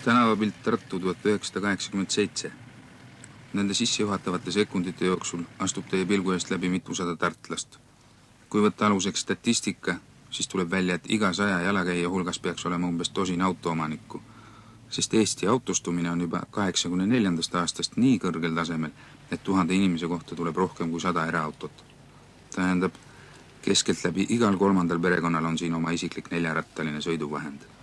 tänavapilt Tartu 1987. Nende sissejuhatavate sekundite jooksul astub teie pilgu eest läbi mitusada tartlast. Kui võtta aluseks statistika, siis tuleb välja, et iga 100 jalakäija hulgas peaks olema umbes tosin autoomanikku, sest Eesti autostumine on juba 84. aastast nii kõrgel tasemel, et 1000 inimese kohta tuleb rohkem kui 100 eraautot. Tähendab, keskelt läbi igal 3. perekonnal on siin oma isiklik 4-rattaline sõiduvahend.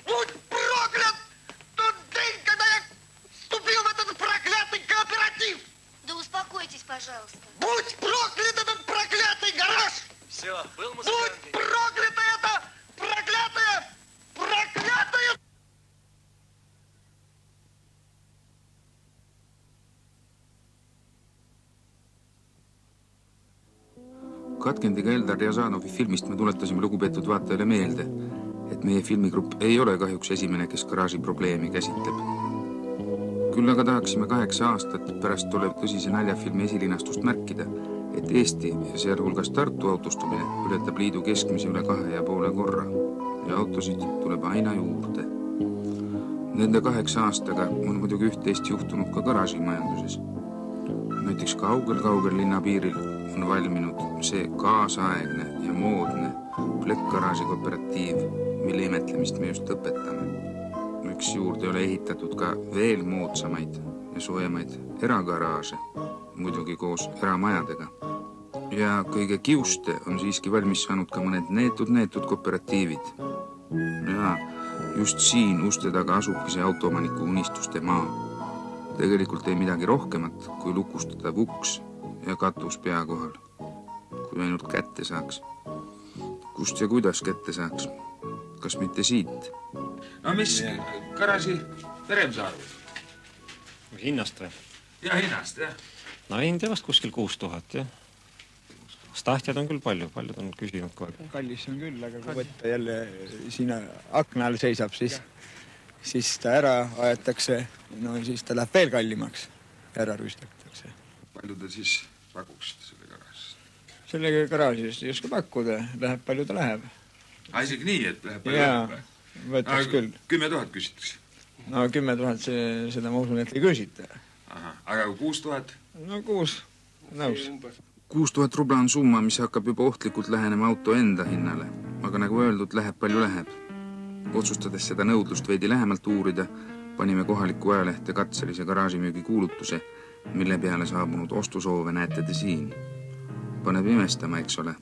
Будь проклят тот день, когда я вступил в этот проклятый кооператив! Да успокойтесь, пожалуйста. Будь проклят этот проклятый гараж! Все, был музыкант. Будь проклята эта проклятая! Katkendiga Eldar Riazanovi filmist me tuletasime lugupeetud vaatajale meelde, et meie filmigrupp ei ole kahjuks esimene, kes garaaži probleemi käsitleb. Küll aga tahaksime 8 aastat pärast tulev tõsise naljafilmi esilinastust märkida, et Eesti ja sealhulgas Tartu autostumine ületab liidu keskmise üle 2,5 korra ja autosid tuleb aina juurde. Nende 8 aastaga on muidugi üht-teist juhtunud ka garaažimajanduses. Näiteks kaugel linnapiiril on valminud see kaasaegne ja moodne plekkgaraaži kooperatiiv, mille imetlemist me just õpetame. Üks juurde ei ole ehitatud ka veel moodsamaid ja soojamaid eragaraaže, muidugi koos eramajadega. Ja kõige kiuste on siiski valmis saanud ka mõned neetud kooperatiivid. Ja just siin uste taga asubki see autoomaniku unistuste maa. Tegelikult ei midagi rohkemat, kui lukustada uks ja katus pea kohal. Kui ainult kätte saaks. Kust ja kuidas kätte saaks? Kas mitte siit? No mis garaaži Terem saarud? Hinnast või? Ja hinnast, jah. No hind vast kuskil 6000, jah. Stahtjad on küll paljud on küsinud kogu aeg. Kallis on küll, aga kui võtta jälle siin akna all seisab, siis ta ära aetakse, no siis ta läheb veel kallimaks, ära rüüstatakse. Palju te siis pakuksite selle garaažist? Selle garaažist ei oska pakkuda, palju ta läheb. Isegi nii, et läheb palju läheb? Võtaks küll. 10 000 küsitakse? No 10 000, seda ma usun, et ei küsita. Aha, aga 6 000? No 6, nõus. 6000 rubla on summa, mis hakkab juba ohtlikult lähenema auto enda hinnale, aga nagu öeldud, palju läheb. Otsustades seda nõudlust veidi lähemalt uurida, panime kohaliku ajalehte katselise garaažimüügi kuulutuse, mille peale saabunud ostusoove näete te siin. Paneb imestama, eks ole.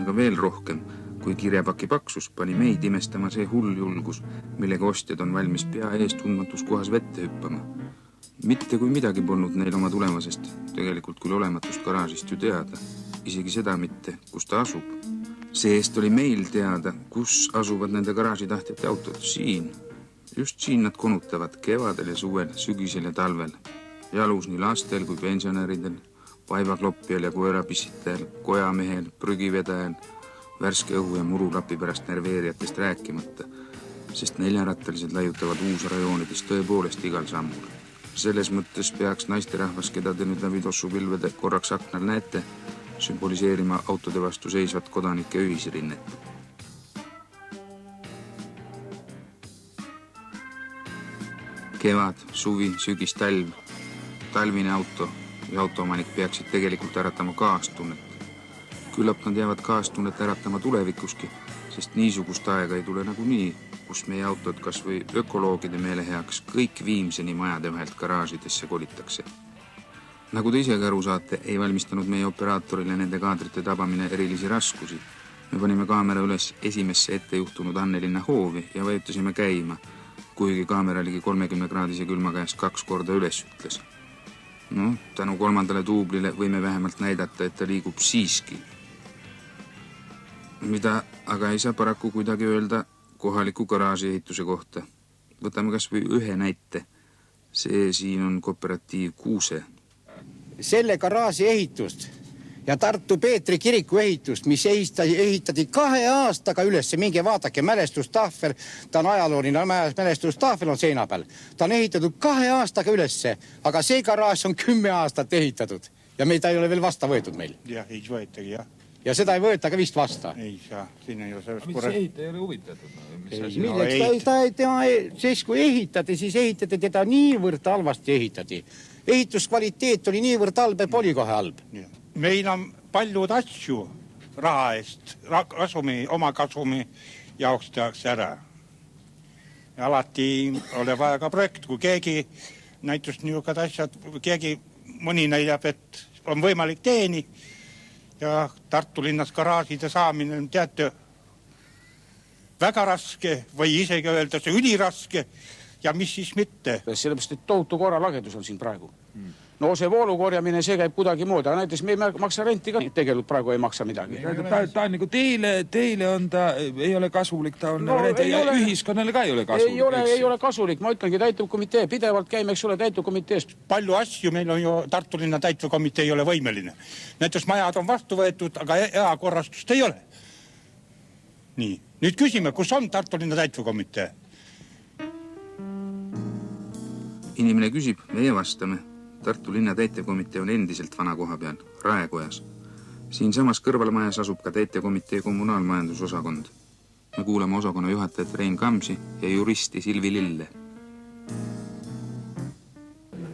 Aga veel rohkem, kui kirjapaki paksus, pani meid imestama see hull julgus, millega ostjad on valmis pea ees tundmatus kohas vette hüppama. Mitte kui midagi polnud neil oma tulemasest, tegelikult küll olematust garaažist ju teada. Isegi seda mitte, kus ta asub. Seest oli meil teada, kus asuvad nende garaažitahtjate autod. Siin. Just siin nad konutavad kevadel ja suvel, sügisel ja talvel. Jalus nii lastel kui pensionäridel, vaivakloppiel ja koerapissitajal, kojamehel, prügivedajal, värske õhu ja murulapi pärast nerveerijatest rääkimata, sest 4-rattalised laiutavad uusrajoonidest tõepoolest igal sammul. Selles mõttes peaks naisterahvas, keda te nüüd läbi tossupilvede korraks aknal näete, sümboliseerima autode vastu seisvat kodanike ühisrinnet. Kevad, suvi, sügis, talv, talvine auto ja autoomanik peaksid tegelikult äratama kaastunnet. Küllap nad jäävad kaastunnet äratama tulevikuski, sest niisugust aega ei tule nagu nii, kus meie autod kas või ökoloogide meele heaks kõik Viimseni majade vahelt garaažidesse kolitakse. Nagu te isegi aru saate, ei valmistanud meie operaatorile nende kaadrite tabamine erilisi raskusi. Me panime kaamera üles esimesse ette juhtunud Annelinna hoovi ja vajutasime käima, kuigi kaamera ligi 30-kraadise külma käest 2 korda üles ütles. No, tänu 3. tuublile võime vähemalt näidata, et ta liigub siiski. Mida aga ei saa paraku kuidagi öelda kohaliku garaaži ehituse kohta. Võtame kas või ühe näite. See siin on kooperatiiv Kuuse. Selle garaaži ehitust ja Tartu Peetri kiriku ehitust, mis ehitati 2 aastaga üles, minge vaadake mälestustahvel, ta on ajalooline mälestustahvel on seina peal. Ta on ehitatud 2 aastaga ülesse, aga see garaaž on 10 aastat ehitatud ja meid ei ole veel vasta võetud meil. Jah, ei võetagi, jah. Ja seda ei võeta ka vist vasta. Ei saa, siin ei ole sellest Mis see ehitaja ei ole huvitatud? Siis kui ehitati, siis ehitati teda niivõrd halvasti ehitati. Ehituskvaliteet oli niivõrd halb, et oli kohe halb. Meil on paljud asju raha eest, oma kasumi jaoks tehakse ära. Ja alati ole vaja ka projekt, kui keegi näitus niisugused asjad, mõni näidab, et on võimalik teeni ja Tartu linnas garaažide saamine on teate väga raske või isegi öelda see üliraske ja mis siis mitte. Sellepärast, et tohutu korralagedus on siin praegu. No see voolukorjamine, see käib kuidagi moodi, aga näiteks me ei maksa renti ka, tegelikult praegu ei maksa midagi. Ta on nagu teile on ta, ei ole kasulik, ta on ühiskonnale ka ei ole kasulik. Ei ole kasulik, ma ütlengi täitevkomitee, pidevalt käime, eks ole, täitevkomiteest. Palju asju meil on ju Tartu linna täitevkomitee ei ole võimeline. Näiteks majad on vastu võetud, aga eakorrastust ei ole. Nii, nüüd küsime, kus on Tartu linna täitevkomitee? Inimene küsib, meie vastame. Tartu linna täitevkomitee on endiselt vana koha peal, Raekojas. Siin samas kõrvalmajas asub ka täitevkomitee kommunaalmajandusosakond. Me kuulame osakonna juhatajat Rein Kamsi ja juristi Silvi Lille.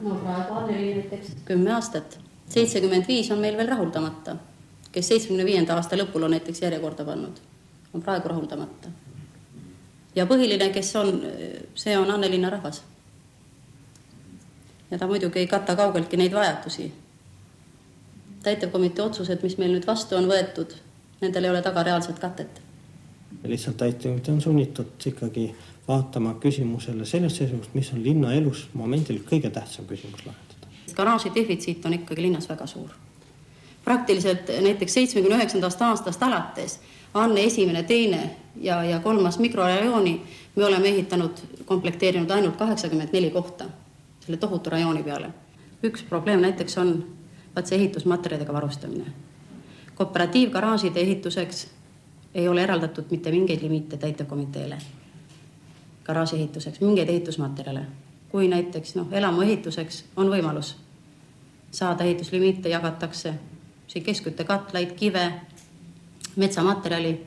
No praegu Anneli näiteks 10 aastat. 75 on meil veel rahuldamata. Kes 75. aasta lõpul on näiteks järjekorda pannud, on praegu rahuldamata. Ja põhiline, kes on, see on Annelinna rahvas. Ja ta muidugi ei kata kaugeltki neid vajatusi. Täitevkomitee otsused, mis meil nüüd vastu on võetud, nendel ei ole taga reaalset katet. Lihtsalt täitevkomitee on sunnitud ikkagi vaatama küsimusele sellest seisust, mis on linna elus momendil kõige tähtsam küsimus lahendada. Garaaži defitsiit on ikkagi linnas väga suur. Praktiliselt näiteks 79. aastast alates Anne 1., 2. ja 3. mikrorajooni me oleme ehitanud, komplekteerinud ainult 84 kohta selle tohutu rajooni peale. Üks probleem näiteks on see ehitusmaterjalidega varustamine. Kooperatiivgaraažide ehituseks ei ole eraldatud mitte mingeid limiite täitevkomiteele. Garaaži ehituseks, mingeid ehitusmaterjale. Kui näiteks elamu ehituseks on võimalus saada ehituslimiite, jagatakse keskküttekatlaid, kive, metsamaterjali,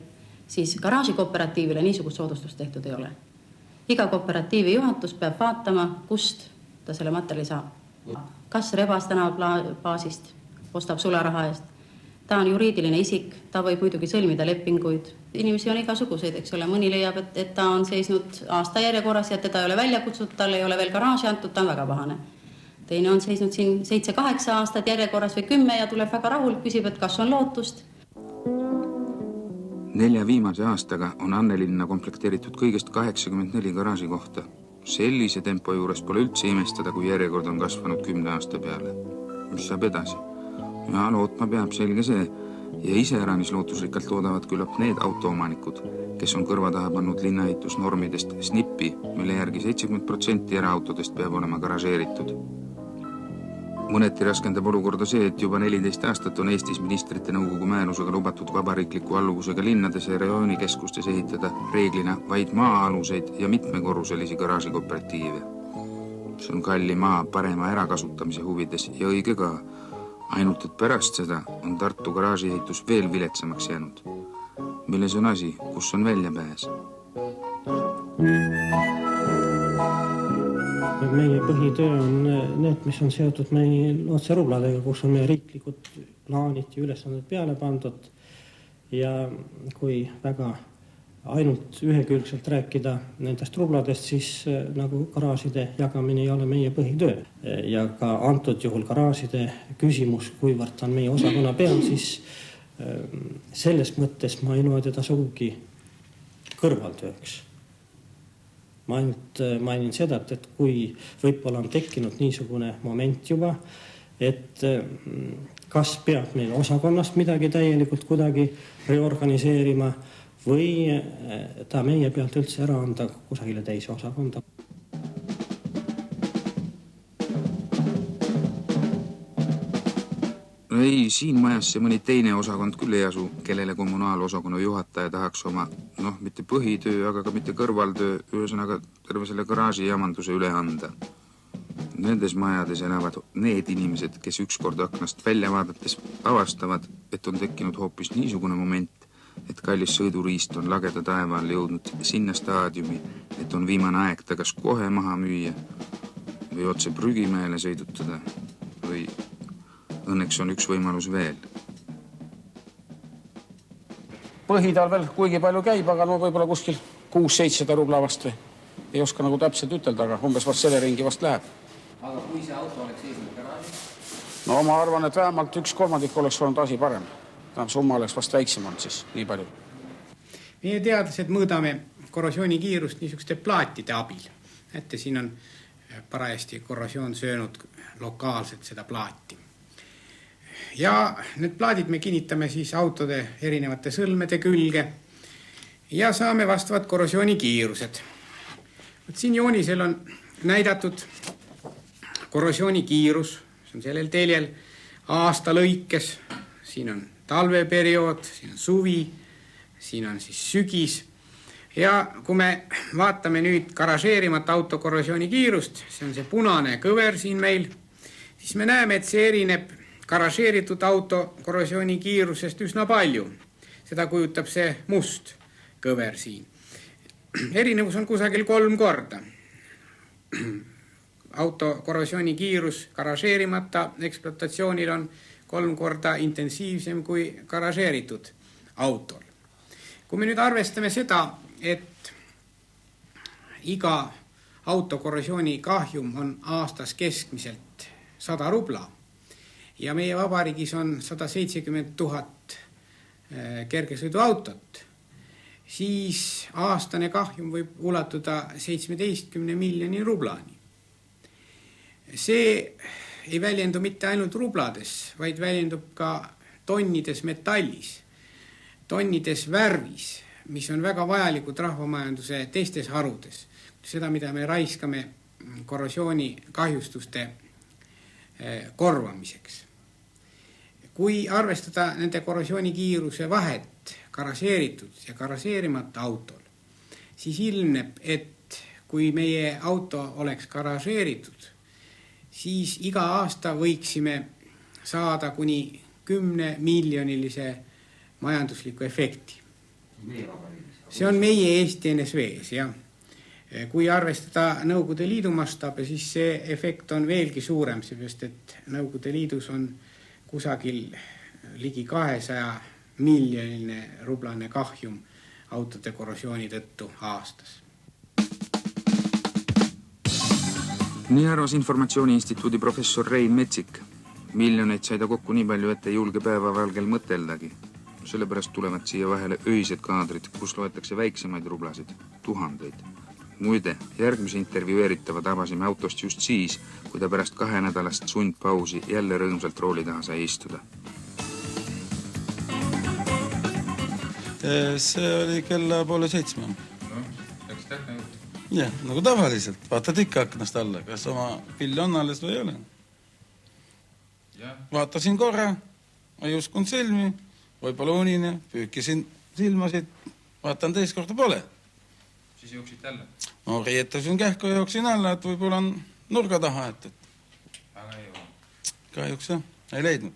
siis garaaži kooperatiivile niisugust soodustust tehtud ei ole. Iga kooperatiivi juhatus peab vaatama, kust ta selle materjali saab. Kas Rebas tänava baasist ostab sularaha eest. Ta on juriidiline isik, ta võib muidugi sõlmida lepinguid. Inimesi on igasuguseid, eks ole. Mõni leiab, et ta on seisnud aasta järjekorras ja teda ei ole välja kutsutud, tal ei ole veel garaaži antud, ta on väga pahane. Teine on seisnud siin 7-8 aastat järjekorras või 10 ja tuleb väga rahul, küsib, et kas on lootust. 4 viimase aastaga on Annelinna komplekteeritud kõigest 84 garaaži kohta. Sellise tempo juures pole üldse imestada, kui järjekord on kasvanud 10 aasta peale. Mis saab edasi? Ja lootma peab selge see. Ja iseäranis lootusrikkalt loodavad küllap need autoomanikud, kes on kõrva taha pannud linnaehitusnormidest snippi, mille järgi 70% eraautodest peab olema garažeeritud. Mõneti raskendab olukorda see, et juba 14 aastat on Eestis ministrite nõukogu määrusega lubatud vabariikliku alluvusega linnades ja rajoonikeskustes ehitada reeglina vaid maa-aluseid ja mitmekorruselisi garaažikooperatiive. See on kalli maa parema ärakasutamise huvides ja õige ka. Ainult, et pärast seda on Tartu garaažiehitus veel viletsamaks jäänud. Milles on asi, kus on väljapääs? Meie põhitöö on need, mis on seotud meie otserubladega, kus on meie riiklikud plaanid ja ülesanded peale pandud. Ja kui väga ainult ühekülgselt rääkida nendest rubladest, siis nagu garaažide jagamine ei ole meie põhitöö. Ja ka antud juhul garaažide küsimus, kuivõrd on meie osakonna peal, siis selles mõttes ma ei loe teda sugugi kõrvaltööks. Ma ainult mainin seda, et kui võib-olla on tekkinud niisugune moment juba, et kas peab meil osakonnast midagi täielikult kuidagi reorganiseerima või ta meie pealt üldse ära anda kusagile teise osakonda. Ei, siin majas see mõni teine osakond küll ei asu, kellele kommunaalosakonna juhataja tahaks oma, mitte põhitöö, aga ka mitte kõrvaltöö, ühesõnaga terve selle garaaži jamanduse üle anda. Nendes majades elavad need inimesed, kes ükskord aknast välja vaadates avastavad, et on tekkinud hoopis niisugune moment, et kallis sõiduriist on lageda taeva all jõudnud sinna staadiumi, et on viimane aeg ta kas kohe maha müüa või otse prügimäele sõidutada või õnneks on üks võimalus veel. Põhitalvel kuigi palju käib, aga võib-olla kuskil 600-700 rubla vast või. Ei oska nagu täpselt ütelda, aga umbes vast selle ringi vast läheb. Aga kui see auto oleks seisnud garaažis? No ma arvan, et vähemalt 1/3 oleks olnud asi parem. Summa oleks vast väiksem olnud siis, nii palju. Meie teadlased mõõdame korrosioonikiirust niisuguste plaatide abil. Ette siin on parajasti korrosioon söönud lokaalselt seda plaati. Ja need plaadid me kinnitame siis autode erinevate sõlmede külge ja saame vastavad korrosioonikiirused. Siin joonisel on näidatud korrosioonikiirus, see on sellel teljel aasta lõikes, siin on talveperiood, siin on suvi, siin on siis sügis. Ja kui me vaatame nüüd garažeerimata auto korrosioonikiirust, see on see punane kõver siin meil, siis me näeme, et see erineb garažeeritud auto korrosioonikiirusest üsna palju. Seda kujutab see must kõver siin. Erinevus on kusagil 3 korda. Auto korrosioonikiirus garažeerimata ekspluatatsioonil on 3 korda intensiivsem kui garažeeritud autol. Kui me nüüd arvestame seda, et iga auto korrosiooni kahjum on aastas keskmiselt 100 rubla ja meie vabariigis on 170 000 kergesõiduautot, siis aastane kahjum võib ulatuda 17 miljoni rublani. See ei väljendu mitte ainult rublades, vaid väljendub ka tonnides metallis, tonnides värvis, mis on väga vajalikud rahvamajanduse teistes harudes. Seda, mida me raiskame korrosiooni kahjustuste korvamiseks. Kui arvestada nende korrosioonikiiruse vahet garažeeritud ja garažeerimata autol, siis ilmneb, et kui meie auto oleks garažeeritud, siis iga aasta võiksime saada kuni 10 miljonilise majandusliku efekti. See on meie Eesti NSV-s, jah. Kui arvestada Nõukogude Liidu mastaabe, siis see efekt on veelgi suurem, seepärast et Nõukogude Liidus on kusagil ligi 200 miljoniline rublane kahjum autode korrosiooni tõttu aastas. Nii arvas Informatsiooni Instituudi professor Rein Metsik. Miljoneid sai ta kokku nii palju, et ei julge päevavalgel mõteldagi. Sellepärast tulevad siia vahele öised kaadrid, kus loetakse väiksemaid rublasid, 1000. Muide, järgmise intervjueeritava tabasime autost just siis, kui ta pärast 2 nädalast sundpausi jälle rõõmsalt rooli taha sai istuda. See oli kella 6:30. Läks tähtne juht? Jah, nagu tavaliselt. Vaatad ikka aknast alla, kas oma pilli on alles või ei ole. Vaatasin korra, ei uskunud silmi, võib-olla unine, püükisin silmasid, vaatan teist korda pole. Siis jooksid jälle? No riietasin kähku ja jooksin alla, et võib-olla on nurga taha, et... Aga ei ole. Kahjuks jah, ei leidnud.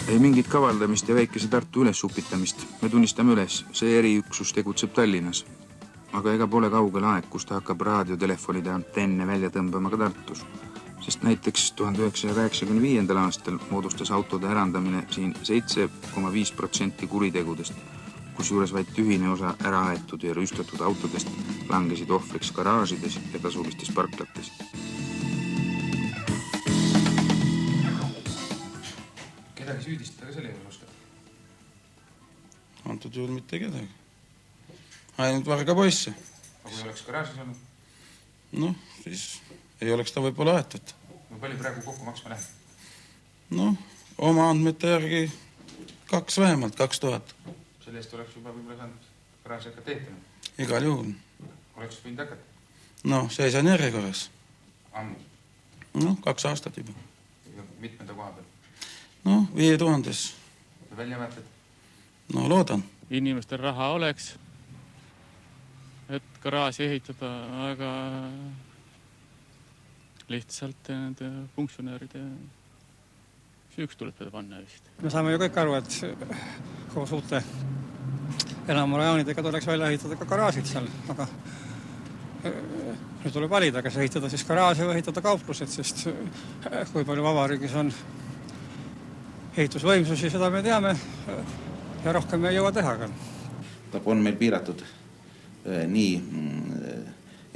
Ei mingit kavaldamist ja väikese Tartu üles upitamist. Me tunnistame üles, see eriüksus tegutseb Tallinnas. Aga ega pole kaugel aeg, kus ta hakkab raadiotelefonide antenne välja tõmbama ka Tartus. Sest näiteks 1995. aastal moodustas autode ärandamine siin 7,5% kuritegudest. kusjuures vaid tühine osa ära aetud ja rüüstatud autodest langesid ohvriks garaažides ja tasulistes parklates. Kedagi süüdistada ka selle juures oskab? Antud juhul mitte kedagi. Ainult varga poisse. Aga kui oleks garaažis olnud? Noh, siis ei oleks ta võib-olla aetud. No palju praegu kokku maksma läheb? Noh, oma andmete järgi 2 vähemalt, 2000. Selle eest oleks juba võib-olla saanud garaaži hakata ehitama? Igal juhul. Oleks võinud hakata? Noh, seisan järjekorras. Ammu? Noh, 2 aastat juba. Ja mitmenda koha peal? Noh, 5000. Ja välja vaated? No loodan. Inimestel raha oleks, et garaaži ehitada, aga lihtsalt nende funktsionääride süüks tuleb seda panna vist. Me saame ju kõik aru, et koos uute elamurajoonidega tuleks välja ehitada ka garaažid seal, aga nüüd tuleb valida, kas ehitada siis garaaži või ehitada kauplused, sest kui palju vabariigis on ehitusvõimsusi, seda me teame ja rohkem me ei jõua teha ka. On meil piiratud nii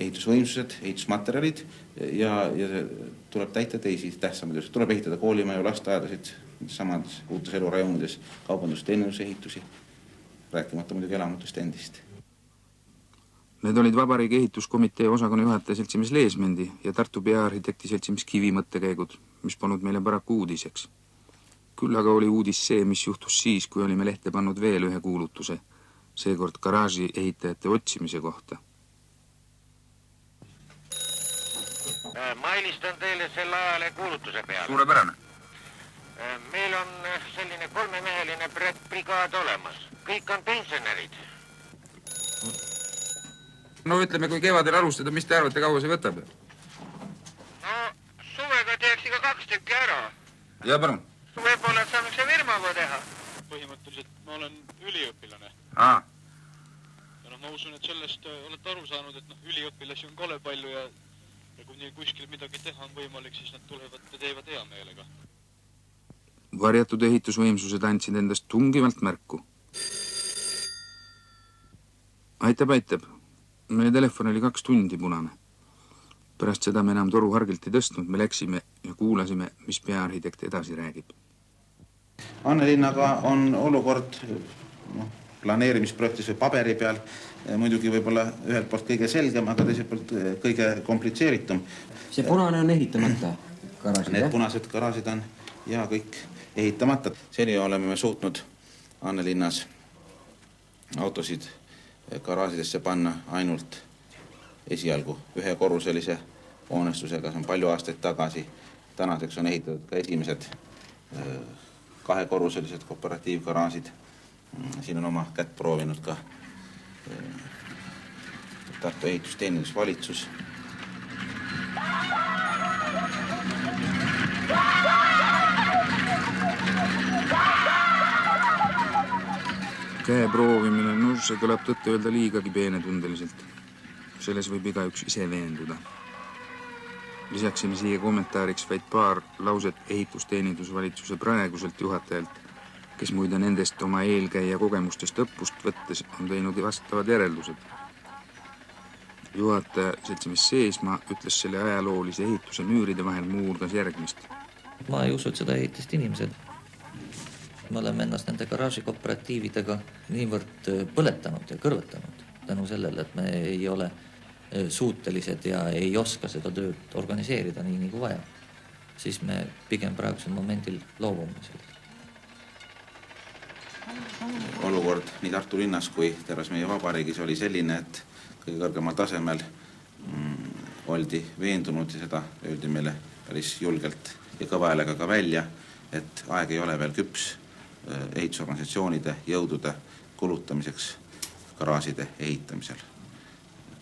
ehitusvõimsused, ehitusmaterjalid ja tuleb täita teisi tähtsamaid. Tuleb ehitada koolimaju, lasteaedasid, samades uutes elurajoonides, kaubandusteenuse ehitusi, rääkimata muidugi elamutust endist. Need olid Vabariigi ehituskomitee osakonna juhataja seltsimees Leesmendi ja Tartu peaarhitekti seltsimees Kivi mõttekäigud, mis polnud meile paraku uudiseks. Küll aga oli uudis see, mis juhtus siis, kui olime lehte pannud veel ühe kuulutuse, seekord garaaži ehitajate otsimise kohta. Ma helistan teile selle ajale kuulutuse peale. Suurepärane. Meil on selline 3-meheline brigaad olemas. Kõik on pensionärid. No ütleme, kui kevadel alustada, mis te arvate, kaua see võtab? No, suvega teeks iga 2 tükki ära. Ja, palun. Võib-olla saame see firmaga teha. Põhimõtteliselt ma olen üliõpilane. Ja ma usun, et sellest olete aru saanud, et üliõpilasi on kole palju ja kui nii kuskil midagi teha on võimalik, siis nad tulevad ja teevad hea meelega. Varjatud ehitusvõimsused andsid endast tungivalt märku. Aitab. Meie telefon oli 2 tundi punane. Pärast seda me enam toruhargilt ei tõstnud, me läksime ja kuulasime, mis peaarhitekt edasi räägib. Annelinnaga on olukord planeerimisprojektis või paberi peal muidugi võib-olla ühelt poolt kõige selgem, aga teiselt poolt kõige komplitseeritum. See punane on ehitamata garaažid, Need punased garaažid on ja kõik ehitamata. Seni oleme me suutnud Annelinnas autosid garaažidesse panna ainult esialgu 1-korruselise hoonestusega, see on palju aastaid tagasi. Tänaseks on ehitatud ka esimesed 2-korruselised kooperatiivgaraažid. Siin on oma kätt proovinud ka Tartu ehitusteenindusvalitsus. Käe proovimine, see kõlab tõtte öelda liigagi peenetundeliselt. Selles võib igaüks ise veenduda. Lisaksime siia kommentaariks vaid paar lauset ehitusteenindusvalitsuse praeguselt juhatajalt, kes muide nendest oma eelkäija kogemustest õppust võttes on teinud vastavad järeldused. Juhataja seltsimees Seesmaa ütles selle ajaloolise ehituse müüride vahel muu hulgas järgmist. Ma ei usu, et seda ehitist inimesed. Me oleme ennast nende garaažikooperatiividega niivõrd põletanud ja kõrvetanud tänu sellele, et me ei ole suutelised ja ei oska seda tööd organiseerida nii nagu vaja. Siis me pigem praegusel momendil loobume sellest. Olukord nii Tartu linnas kui terves meie vabariigis oli selline, et kõige kõrgemal tasemel oldi veendunud ja seda öeldi meile päris julgelt ja kõva häälega ka välja, et aeg ei ole veel küps ehitusorganisatsioonide jõudude kulutamiseks garaažide ehitamisel.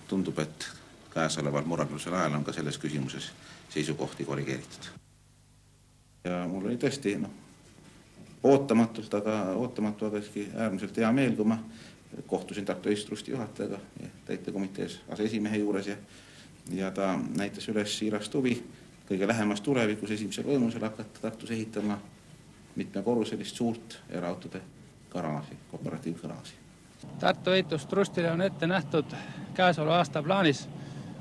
Tundub, et käesoleval murranglusel ajal on ka selles küsimuses seisukohti korrigeeritud. Ja mul oli tõesti ootamatult, aga äärmiselt hea meel, kui ma kohtusin Tartu ehitustrusti juhatajaga täitekomitees aseesimehe juures ja ta näitas üles siirast huvi kõige lähemas tulevikus esimesel võimalusel hakata Tartus ehitama mitmekorruselist suurt eraautode garaaži, kooperatiivgaraaži. Tartu ehitustrustile on ette nähtud käesoleva aasta plaanis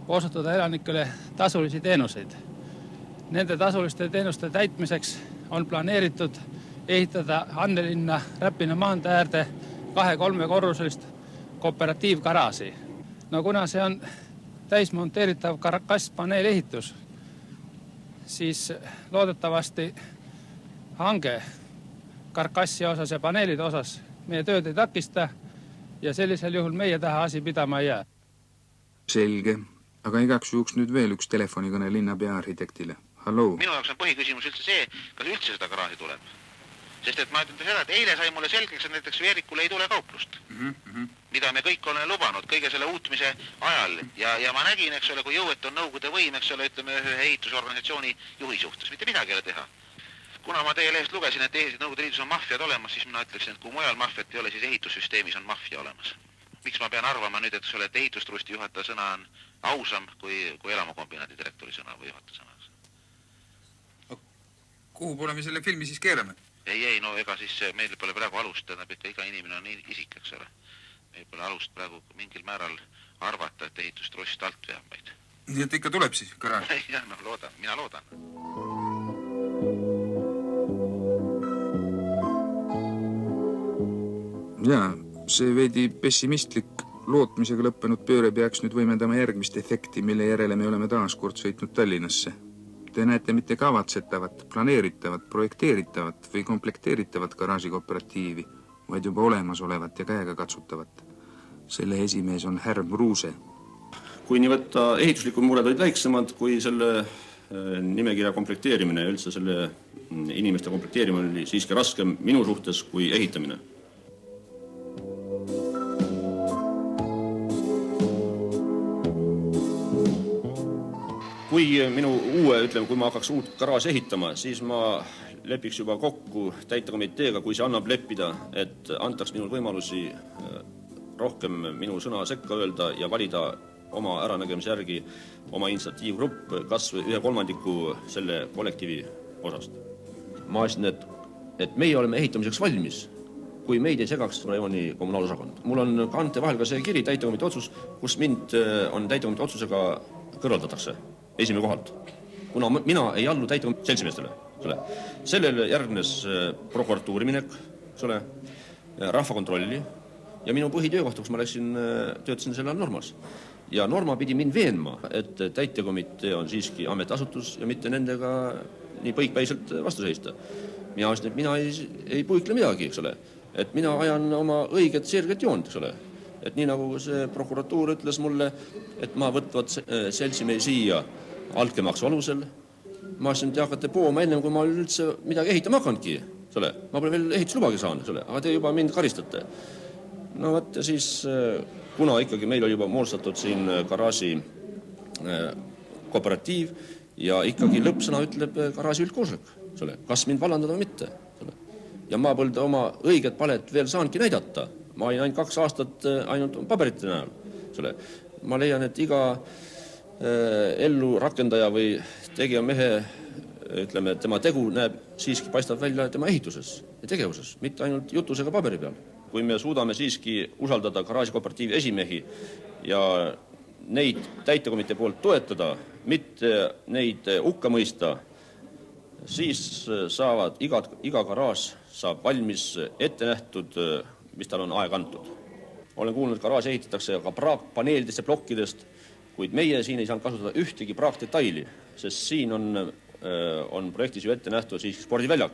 osutada elanikele tasulisi teenuseid. Nende tasuliste teenuste täitmiseks on planeeritud ehitada Annelinna Räpina maantee äärde 2-3 korruselist kooperatiivgaraaži. No kuna see on täismonteeritav karkasspaneelehitus, siis loodetavasti hange karkassi osas ja paneelide osas meie tööd ei takista ja sellisel juhul meie taha asi pidama ei jää. Selge, aga igaks juhuks nüüd veel üks telefonikõne linnapea arhitektile. Halloo. Minu jaoks on põhiküsimus üldse see, kas üldse seda garaaži tuleb. Sest et ma ütlen seda, et eile sai mulle selgeks, et näiteks Veerikule ei tule kauplust. Mida me kõik oleme lubanud kõige selle uutmise ajal. Ja ma nägin, eks ole, kui jõuetu on nõukogude võim, eks ole, ütleme ühe ehitusorganisatsiooni juhi suhtes. Mitte midagi ei ole teha. Kuna ma teie lehest lugesin, et Nõukogude Liidus on maffiad olemas, siis mina ütleksin, et kui mujal maffiat ei ole, siis ehitussüsteemis on maffia olemas. Miks ma pean arvama nüüd, et ehitustrusti juhataja sõna on ausam kui elamukombinaadi direktori sõna või juhataja sõna? Kuhu pole me selle filmi siis keerame? Ei, no ega siis meil pole praegu alust, tähendab ikka iga inimene on isik, eks ole. Meil pole alust praegu mingil määral arvata, et ehitustrust alt veab meid. Nii et ikka tuleb siis garaaž? Jah, no loodan, mina loodan. Jaa, see veidi pessimistlik lootmisega lõppenud pööre peaks nüüd võimendama järgmist efekti, mille järele me oleme taas kord sõitnud Tallinnasse. Te näete mitte kavatsetavat, planeeritavat, projekteeritavat või komplekteeritavat garaažikooperatiivi, vaid juba olemasolevat ja käega katsutavat. Selle esimees on Härm Ruuse. Kui nii võtta ehituslikud mured olid väiksemad, kui selle nimekirja komplekteerimine ja üldse selle inimeste komplekteerimine oli siiski raskem minu suhtes kui ehitamine. Kui minu kui ma hakkaks uut garaaži ehitama, siis ma lepiks juba kokku täitekomiteega, kui see annab leppida, et antaks minul võimalusi rohkem minu sõna sekka öelda ja valida oma äranägemise järgi oma initsiatiivgrupp kas või 1/3 selle kollektiivi osast. Ma ütlesin, et meie oleme ehitamiseks valmis, kui meid ei segaks rajooni kommunaalosakond. Mul on kante vahel ka see kiri, täitekomite otsus, kus mind on täitekomite otsusega kõrvaldatakse esimene kohalt, kuna mina ei allu täitekomite seltsimeestele. Sellele järgnes prokuratuuri minek, rahvakontrolli ja minu põhitöökoht, kus ma töötasin selle all Normas. Ja Norma pidi mind veenma, et täitekomitee on siiski ametiasutus ja mitte nendega nii põikpäiselt vastu seista. Mina ütlesin, et mina ei puikle midagi, et mina ajan oma õiget sirget joont, et nii nagu see prokuratuur ütles mulle, et ma võtvad seltsimehi siia altkäemaksu alusel. Ma ütlesin, et te hakkate pooma ennem, kui ma üldse midagi ehitama hakanudki. Ma pole veel ehituslubagi saanud, aga te juba mind karistate. No võt, ja siis, kuna ikkagi meil oli juba moodustatud siin garaaži kooperatiiv ja ikkagi lõppsõna ütleb garaaži üldkoosolek, kas mind vallandada või mitte. Ja ma polnud oma õiget palet veel saanudki näidata. Ma olin ainult 2 aastat ainult paberite näol. Ma leian, et iga ellu rakendaja või tegija mehe, ütleme, tema tegu näeb siiski paistab välja tema ehituses ja tegevuses, mitte ainult jutus ega paberi peal. Kui me suudame siiski usaldada garaažikooperatiivi esimehi ja neid täitekomitee poolt toetada, mitte neid hukka mõista, siis saavad iga garaaž saab valmis ette nähtud, mis tal on aeg antud. Olen kuulnud, et garaaž ehitatakse ka praakpaneelidest ja plokkidest, kuid meie siin ei saanud kasutada ühtegi praakdetaili, sest siin on projektis ju ette nähtud siiski spordiväljak.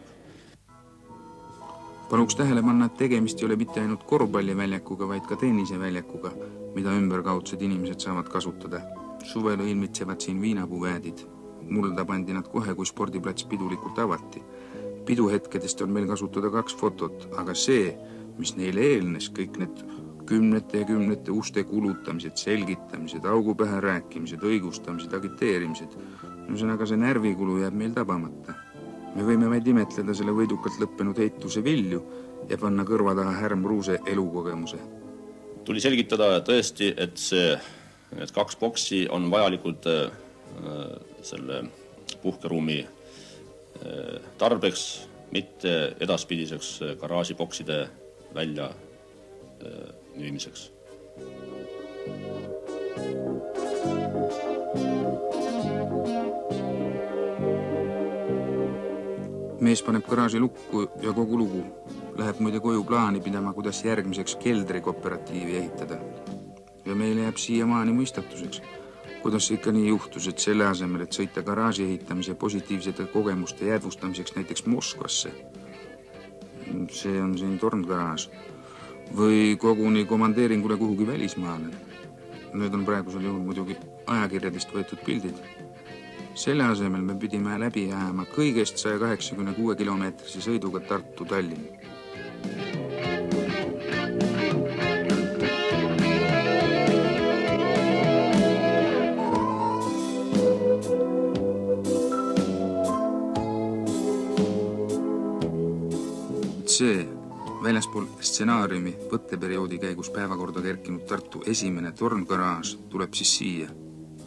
Paluks tähele panna, et tegemist ei ole mitte ainult korvpalliväljakuga, vaid ka tenniseväljakuga, mida ümberkaudsed inimesed saavad kasutada. Suvelu ilmitsevad siin viinapuväedid. Mulda pandi nad kohe, kui spordiplats pidulikult avati. Piduhetkedest on meil kasutada 2 fotot, aga see, mis neile eelnes, kõik need kümnete ja kümnete uste kulutamised, selgitamised, augupähe rääkimised, õigustamised, agiteerimised. Ühesõnaga see närvikulu jääb meil tabamata. Me võime vaid imetleda selle võidukalt lõppenud heituse vilju ja panna kõrva taha Härm Ruuse elukogemuse. Tuli selgitada tõesti, et need 2 boksi on vajalikud selle puhkeruumi tarbeks, mitte edaspidiseks garaažibokside välja müümiseks. Mees paneb garaaži lukku ja kogu lugu. Läheb muide koju plaani pidama, kuidas järgmiseks keldrikooperatiivi ehitada. Ja meile jääb siiamaani mõistatuseks, kuidas see ikka nii juhtus, et selle asemel, et sõita garaaži ehitamise positiivsete kogemuste jäädvustamiseks näiteks Moskvasse, see on siin torngaraaž, või koguni komandeeringule kuhugi välismaale. Need on praegusel juhul muidugi ajakirjadest võetud pildid. Selle asemel me pidime läbi jääma kõigest 186 kilomeetrise sõiduga Tartu-Tallinn. See väljaspool stsenaariumi võtteperioodi käigus päevakorda kerkinud Tartu esimene torngaraaž tuleb siis siia,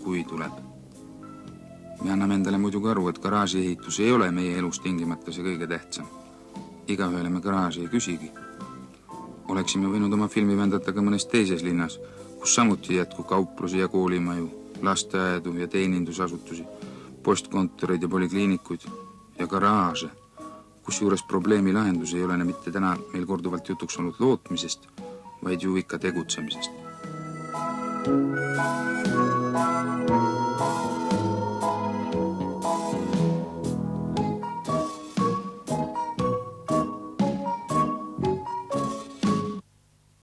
kui tuleb. Me anname endale muidugi aru, et garaaži ehitus ei ole meie elus tingimata see kõige tähtsam. Igaühele me garaaži ei küsigi. Oleksime võinud oma filmi vändata ka mõnes teises linnas, kus samuti jätku kauplusi ja koolimaju, lasteaedu ja teenindusasutusi, postkontoreid ja polikliinikuid ja garaaže, kus juures probleemi lahendus ei ole mitte täna meil korduvalt jutuks olnud lootmisest, vaid ju ikka tegutsemisest.